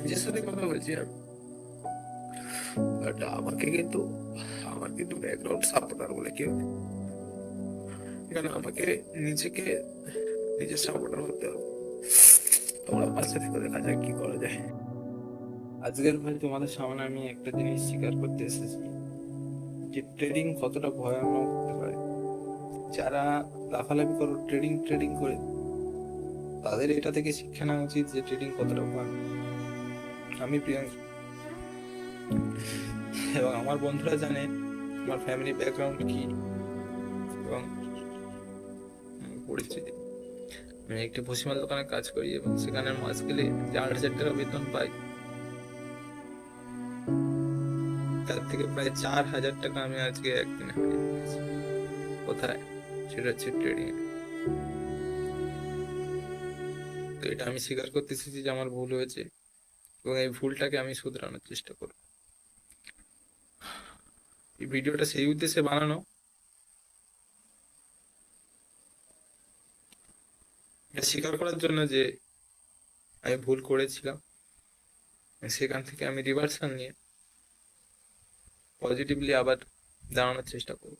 নিজের সাথে কথা বলছি আমি। বাট আমার কিন্তু ব্যাকগ্রাউন্ড সাপোর্টার বলে কেউ নেই। এখানে আমাকে নিজেকে নিজের সাপোর্টার হতে হবে। তোমরা পাশে থেকে দেখা যাক কি করা যায়। আজকের ভাই তোমাদের সামনে আমি একটা জিনিস স্বীকার করতে এসেছি, যে ট্রেডিং কতটা ভয়ানক হতে পারে। যারা লাফালাফি করো ট্রেডিং ট্রেডিং করে, তাদের এটা থেকে শিক্ষা নেওয়া উচিত যে ট্রেডিং কতটা ভয়ানক। আমি প্রিয়াঙ্ক, এবং আমার বন্ধুরা জানে আমার ফ্যামিলি ব্যাকগ্রাউন্ড কি এবং পরিস্থিতি। আমি একটি ভুসিমাল দোকানে কাজ করি এবং সেখানে মাস গেলে যে 8,000 টাকা বেতন পাই, তার থেকে প্রায় 4,000 টাকা আমি আজকে একদিনে হারিয়ে ফেলেছি। কোথায়? সেটা হচ্ছে ট্রেডিং এ। তো এটা আমি স্বীকার করতে এসেছি যে আমার ভুল হয়েছে এবং এই ভুলটাকে আমি শুধরানোর চেষ্টা করব। এই ভিডিওটা সেই উদ্দেশ্যে বানানো, এটা স্বীকার করার জন্য যে আমি ভুল করেছিলাম, সেখান থেকে আমি রিভার্সাল নিয়ে পজিটিভলি আবার দাঁড়ানোর চেষ্টা করব।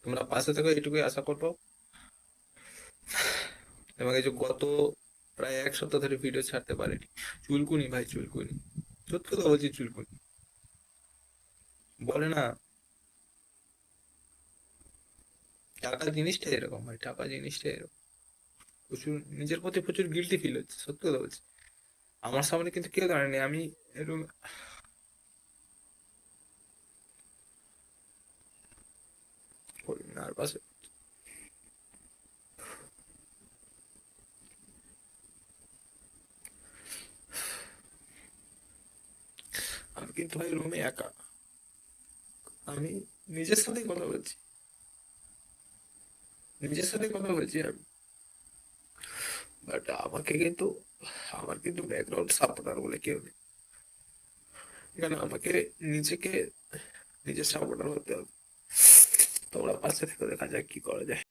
তোমরা পাশে থেকো এটুকুই আশা করবো। এবং এই যে গত প্রায় 1 সপ্তাহ ধরে ভিডিও ছাড়তে পারিনি, চুলকুনি ভাই, চুলকুনি, সত্যি কথা বলছি, চুলকুনি। বলে না, টাকা জিনিসটাই এরকম ভাই, টাকা জিনিসটাই এরকম। প্রচুর নিজের প্রতি প্রচুর গিল্টি ফিল হচ্ছে, সত্যি কথা বলছি। আমার সামনে কিন্তু কেউ দাঁড়ায়নি, আমি এরকম আর পাশে আমি কিন্তু ভাই রুমে একা, আমি নিজের সাথে কথা বলছি, নিজের সাথে কথা বলছি আমি। বাট আমার কিন্তু ব্যাকগ্রাউন্ড সাপোর্টার বলে কেউ নেই। এখানে আমাকে নিজেকে নিজের সাপোর্টার হতে হবে। তোমরা পাশে থেকে দেখা যাক কি করা যায়।